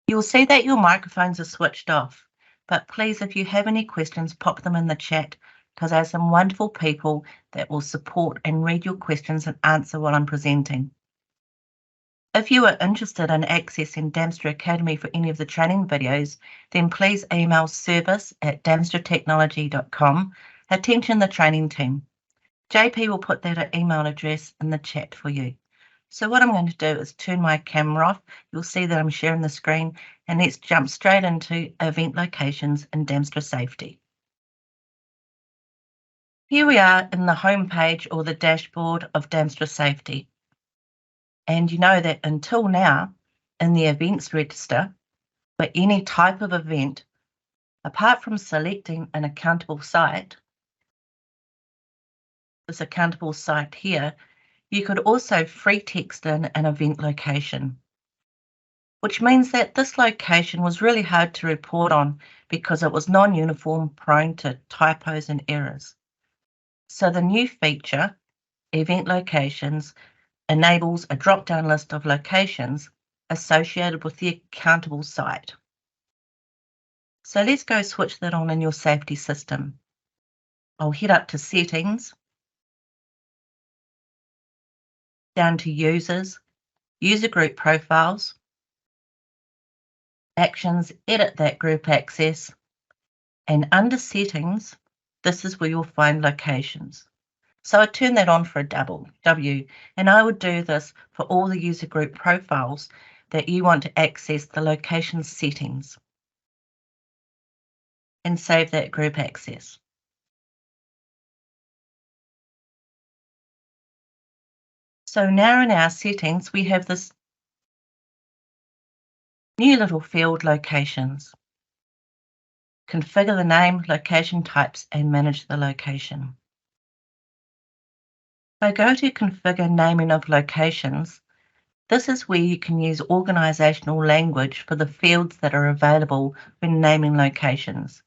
You'll see that your microphones are switched off, but please, if you have any questions, pop them in the chat because I have some wonderful people that will support and read your questions and answer while I'm presenting. If you are interested in accessing Damstra Academy for any of the training videos, then please email service@damstratechnology.com, attention the training team. JP will put that email address in the chat for you. So what I'm going to do is turn my camera off. You'll see that I'm sharing the screen, and let's jump straight into event locations and Damstra safety. Here we are in the home page or the dashboard of Damstra safety. And you know that until now, in the events register, for any type of event, apart from selecting an accountable site, this accountable site here, you could also free text in an event location, which means that this location was really hard to report on because it was non-uniform, prone to typos and errors. So the new feature, event locations, enables a drop-down list of locations associated with the accountable site. So let's go switch that on in your safety system. I'll head up to settings, down to users, user group profiles, actions, edit that group access, and under settings, this is where you'll find locations. So I turn that on for a W, and I would do this for all the user group profiles that you want to access the location settings and save that group access. So now in our settings, we have this new little field, locations. Configure the name, location types, and manage the location. If I go to configure naming of locations, this is where you can use organizational language for the fields that are available when naming locations.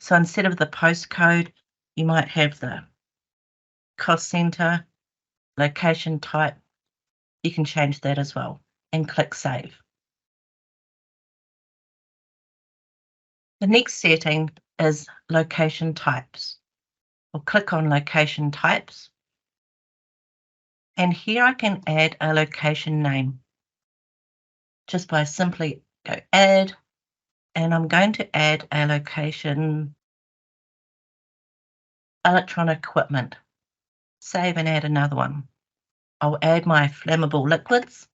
So instead of the postcode, you might have the cost center, location type. You can change that as well and click Save. The next setting is location types. I'll click on location types. And here I can add a location name just by simply go add, and I'm going to add a location electronic equipment. Save and add another one. I'll add my flammable liquids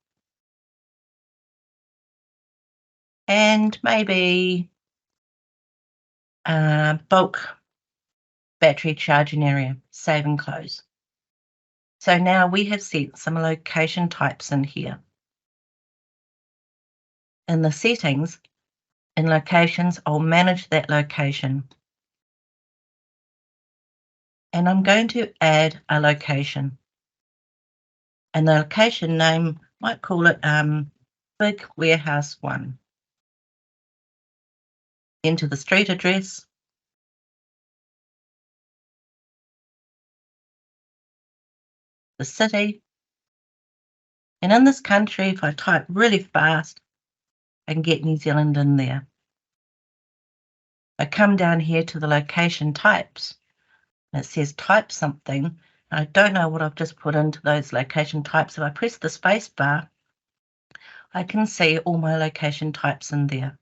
and maybe bulk battery charging area. Save and close. So now we have set some location types in here. In the settings, in locations, I'll manage that location. And I'm going to add a location. And the location name, might call it Big Warehouse 1. Enter the street address. The city. And in this country, if I type really fast, I can get New Zealand in there. I come down here to the location types. And it says type something. I don't know what I've just put into those location types. If I press the space bar, I can see all my location types in there.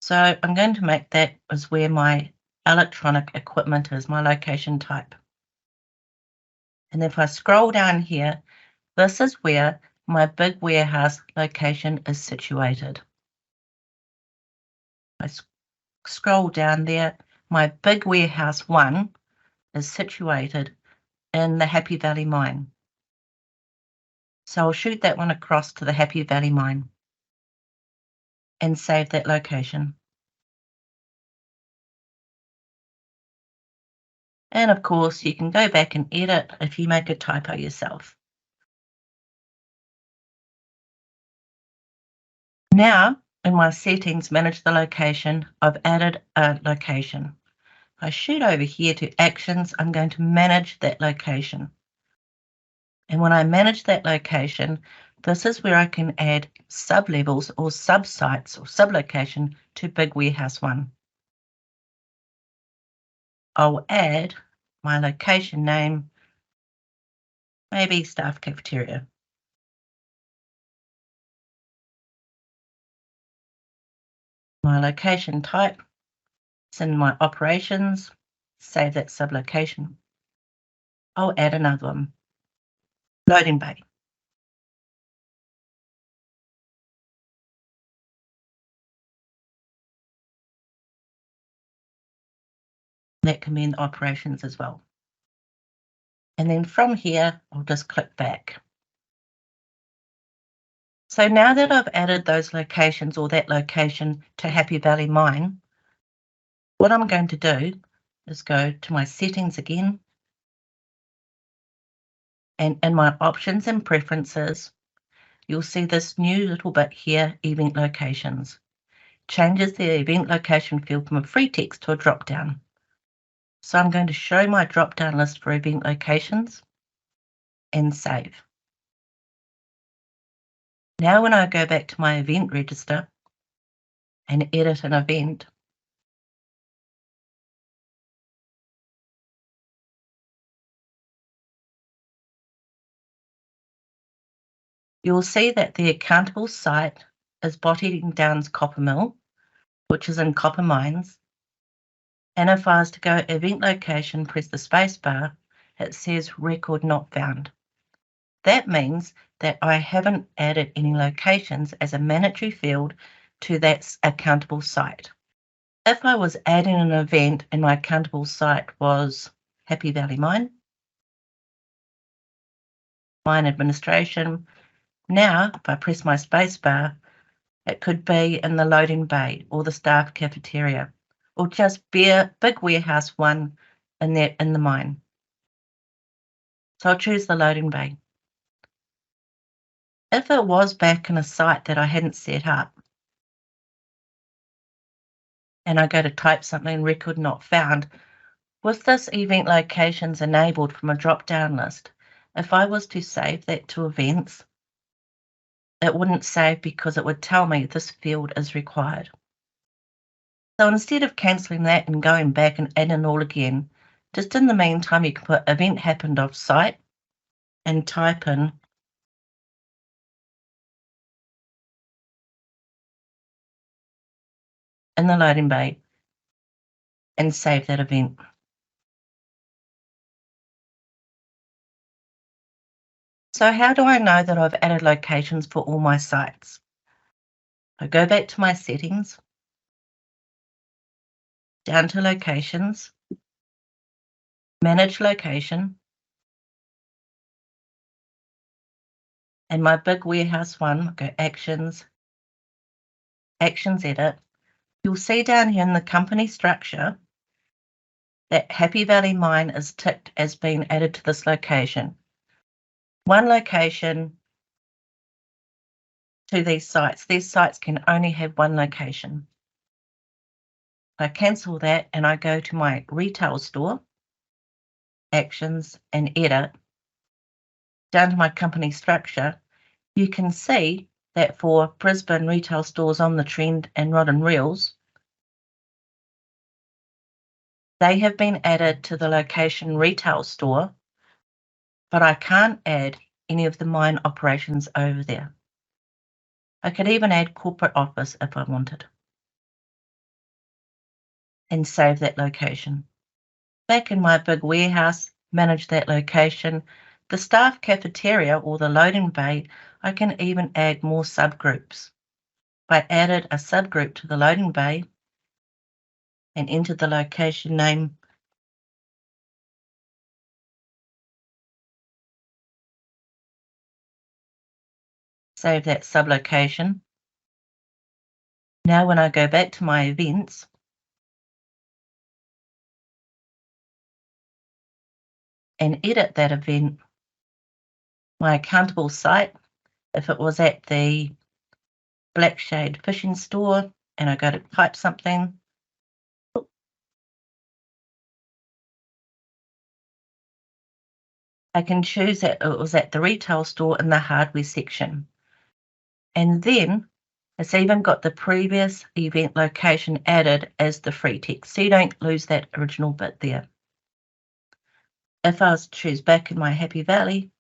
So I'm going to make that as where my electronic equipment is, my location type. And if I scroll down here, this is where my big warehouse location is situated. I scroll down there, my big warehouse 1 is situated in the Happy Valley mine. So I'll shoot that one across to the Happy Valley mine and save that location. And of course, you can go back and edit if you make a typo yourself. Now, in my settings, manage the location, I've added a location. I shoot over here to actions, I'm going to manage that location. And when I manage that location, This is where I can add sub-levels or sub-sites or sub-location to Big Warehouse 1. I'll add my location name, maybe Staff Cafeteria. My location type, it's in my operations, save that sub-location. I'll add another one, loading bay. That can be in operations as well. And then from here, I'll just click back. So now that I've added those locations or that location to Happy Valley Mine, what I'm going to do is go to my settings again, and in my options and preferences, you'll see this new little bit here, event locations. Changes the event location field from a free text to a drop-down. So I'm going to show my drop-down list for event locations and save. Now when I go back to my event register and edit an event, you will see that the accountable site is Botting Downs Copper Mill, which is in Copper Mines. And if I was to go event location, press the space bar, it says record not found. That means that I haven't added any locations as a mandatory field to that accountable site. If I was adding an event and my accountable site was Happy Valley Mine, Mine Administration, now if I press my space bar, it could be in the loading bay or the staff cafeteria, or just Big Warehouse 1 in the mine. So I'll choose the loading bay. If it was back in a site that I hadn't set up, and I go to type something, record not found, with this event locations enabled from a drop-down list, if I was to save that to events, it wouldn't save because it would tell me this field is required. So instead of cancelling that and going back and adding it all again, just in the meantime, you can put event happened off site and type in the loading bay and save that event. So how do I know that I've added locations for all my sites? I go back to my settings, down to locations, manage location, and my Big Warehouse 1, go actions, actions edit. You'll see down here in the company structure that Happy Valley Mine is ticked as being added to this location. One location to these sites. These sites can only have one location. I cancel that and I go to my retail store, actions and edit. Down to my company structure, you can see that for Brisbane retail stores on the Trend and Rod and Reels, they have been added to the location retail store, but I can't add any of the mine operations over there. I could even add corporate office if I wanted and save that location. Back in my Big Warehouse, manage that location. The staff cafeteria or the loading bay, I can even add more subgroups. If I added a subgroup to the loading bay and entered the location name, save that sublocation. Now when I go back to my events, and edit that event, my accountable site, if it was at the Blackshade fishing store, and I go to type something, I can choose that it was at the retail store in the hardware section. And then it's even got the previous event location added as the free text, so you don't lose that original bit there. If I was to choose back in my Happy Valley,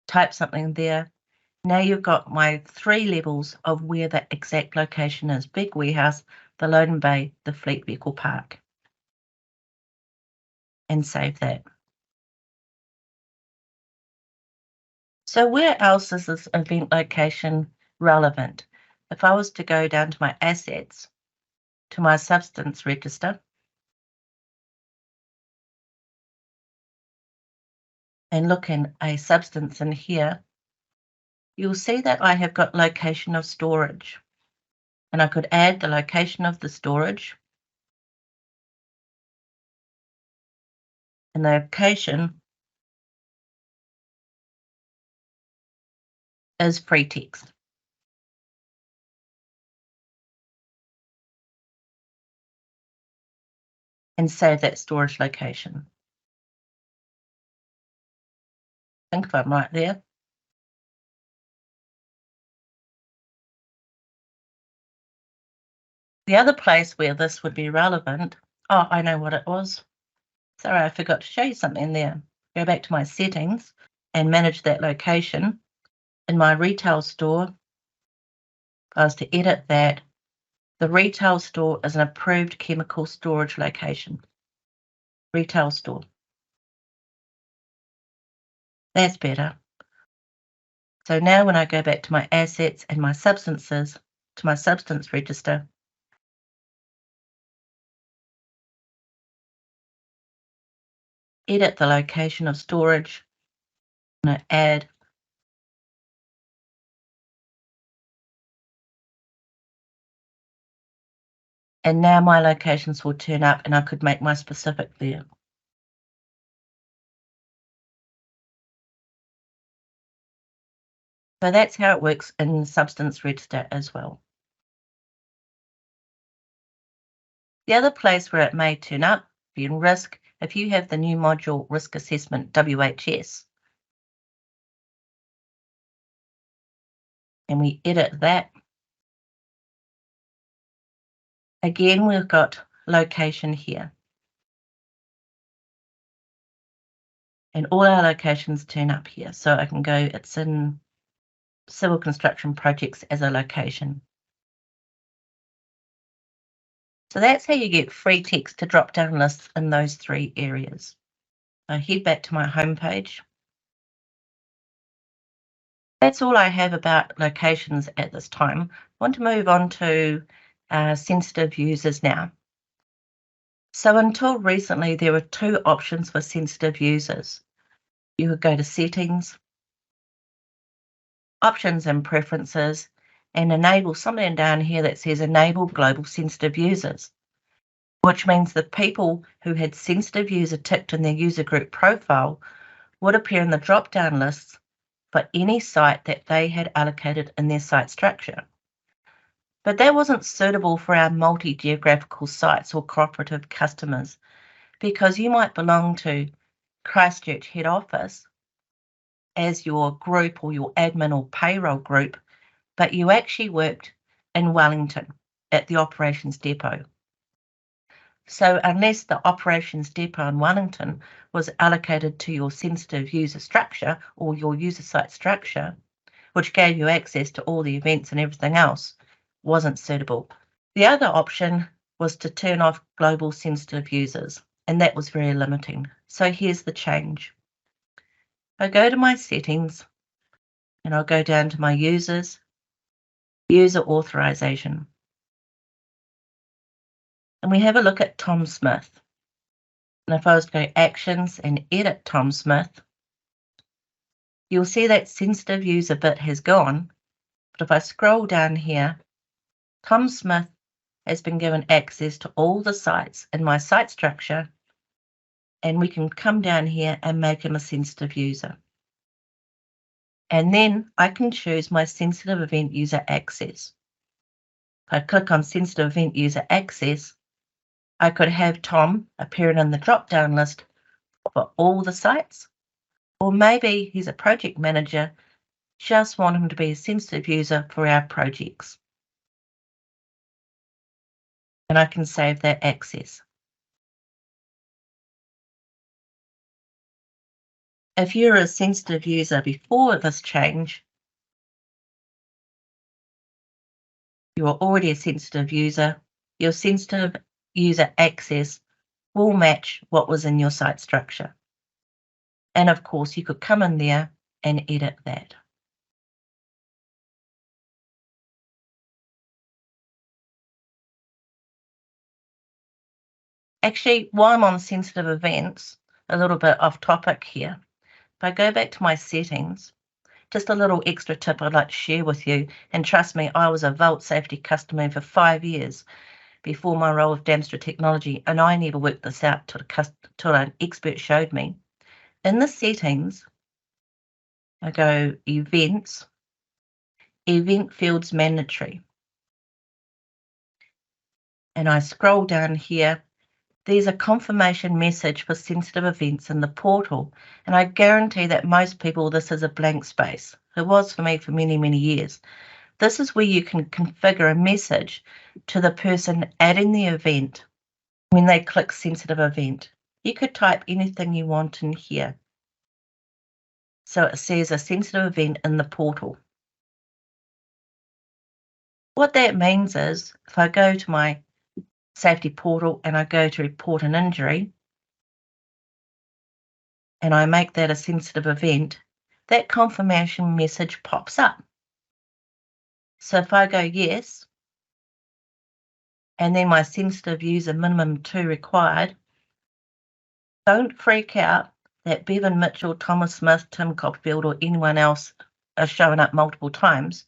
type something there. Now you've got my 3 levels of where the exact location is: Big Warehouse, the Loading Bay, the Fleet Vehicle Park. And save that. So where else is this event location relevant? If I was to go down to my assets, to my substance register, and look in a substance in here, you'll see that I have got location of storage. And I could add the location of the storage. And the location is free text. And save that storage location. I think if I'm right there. The other place where this would be relevant, oh, I know what it was. Sorry, I forgot to show you something there. Go back to my settings and manage that location. In my retail store, if I was to edit that, the retail store is an approved chemical storage location. Retail store. That's better. So now when I go back to my assets and my substances, to my substance register, edit the location of storage, and add and now my locations will turn up and I could make my specific there. So that's how it works in substance register as well. The other place where it may turn up, in risk, if you have the new module risk assessment WHS, and we edit that, again we've got location here. And all our locations turn up here. So I can go, it's in civil construction projects as a location. So that's how you get free text to drop down lists in those 3 areas. I head back to my home page. That's all I have about locations at this time. I want to move on to sensitive users now. So until recently, there were 2 options for sensitive users. You would go to Settings, Options and Preferences, and enable something down here that says Enable Global Sensitive Users, which means the people who had sensitive user ticked in their user group profile would appear in the drop-down lists for any site that they had allocated in their site structure. But that wasn't suitable for our multi-geographical sites or cooperative customers, because you might belong to Christchurch head office as your group or your admin or payroll group, but you actually worked in Wellington at the operations depot. So unless the operations depot in Wellington was allocated to your sensitive user structure or your user site structure, which gave you access to all the events and everything else, wasn't suitable. The other option was to turn off global sensitive users, and that was very limiting. So here's the change. I go to my settings and I'll go down to my users, user authorization. And we have a look at Tom Smith. And if I was to go actions and edit Tom Smith, you'll see that sensitive user bit has gone. But if I scroll down here, Tom Smith has been given access to all the sites in my site structure, and we can come down here and make him a sensitive user. And then I can choose my sensitive event user access. If I click on sensitive event user access, I could have Tom appearing in the drop-down list for all the sites, Or maybe he's a project manager, just want him to be a sensitive user for our projects. And I can save that access. If you're a sensitive user before this change, you are already a sensitive user. Your sensitive user access will match what was in your site structure. And of course, you could come in there and edit that. Actually, while I'm on sensitive events, a little bit off topic here, if I go back to my settings, just a little extra tip I'd like to share with you, and trust me, I was a Vault Safety customer for 5 years before my role with Damstra Technology, and I never worked this out till an expert showed me. In the settings, I go Events, Event Fields Mandatory, and I scroll down here. There's a confirmation message for sensitive events in the portal, and I guarantee that most people this is a blank space. It was for me for many, many years. This is where you can configure a message to the person adding the event when they click sensitive event. You could type anything you want in here. So it says a sensitive event in the portal. What that means is if I go to my safety portal and I go to report an injury and I make that a sensitive event, that confirmation message pops up. So if I go yes, and then my sensitive user minimum 2 required, don't freak out that Bevan Mitchell, Thomas Smith, Tim Copperfield, or anyone else are showing up multiple times.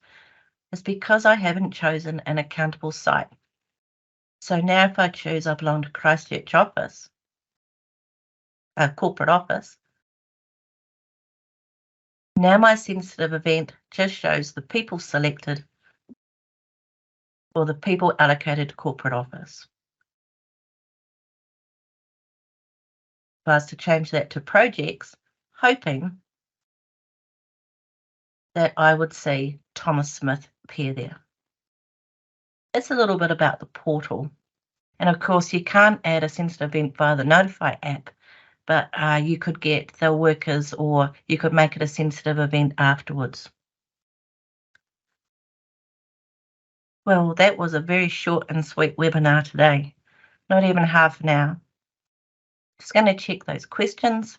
It's because I haven't chosen an accountable site. So now if I choose I belong to Christchurch office, a corporate office, now my sensitive event just shows the people selected or the people allocated to corporate office. If I was to change that to projects, hoping that I would see Thomas Smith appear there. It's a little bit about the portal. And of course, you can't add a sensitive event via the Notify app, but you could get the workers or you could make it a sensitive event afterwards. Well, that was a very short and sweet webinar today, not even half an hour. Just going to check those questions.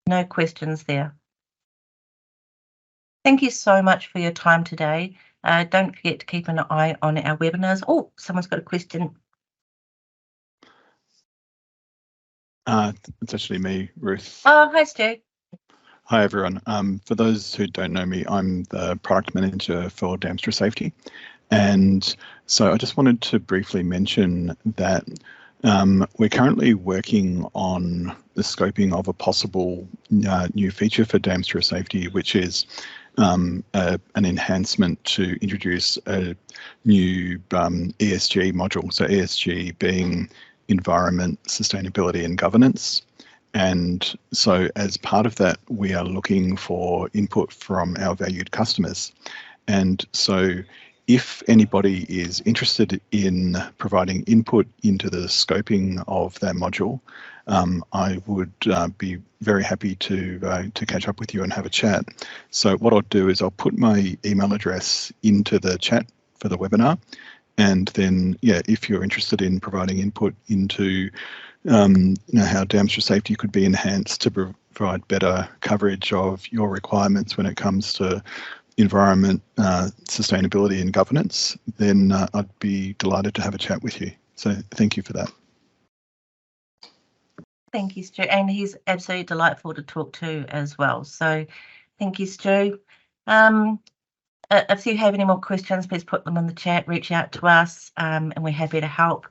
No questions there. Thank you so much for your time today. Don't forget to keep an eye on our webinars. Oh, someone's got a question. It's actually me, Ruth. Oh, hi, Stu. Hi, everyone. For those who don't know me, I'm the product manager for Damstra Safety. And so I just wanted to briefly mention that we're currently working on the scoping of a possible new feature for Damstra Safety, which is an enhancement to introduce a new ESG module. So ESG being environment, sustainability and governance. And so as part of that, we are looking for input from our valued customers. And so if anybody is interested in providing input into the scoping of that module, I would be very happy to catch up with you and have a chat. So what I'll do is I'll put my email address into the chat for the webinar. And then, yeah, if you're interested in providing input into how Damstra Safety could be enhanced to provide better coverage of your requirements when it comes to environment, sustainability and governance, then I'd be delighted to have a chat with you. So thank you for that. Thank you, Stu. And he's absolutely delightful to talk to as well. So thank you, Stu. If you have any more questions, please put them in the chat, reach out to us, and we're happy to help.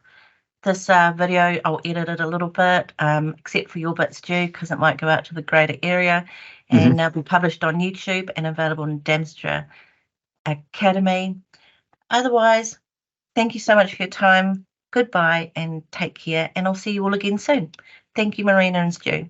This video, I'll edit it a little bit, except for your bits, Stu, because it might go out to the greater area, and be published on YouTube and available in Damstra Academy. Otherwise, thank you so much for your time. Goodbye and take care, and I'll see you all again soon. Thank you, Marina and Stu.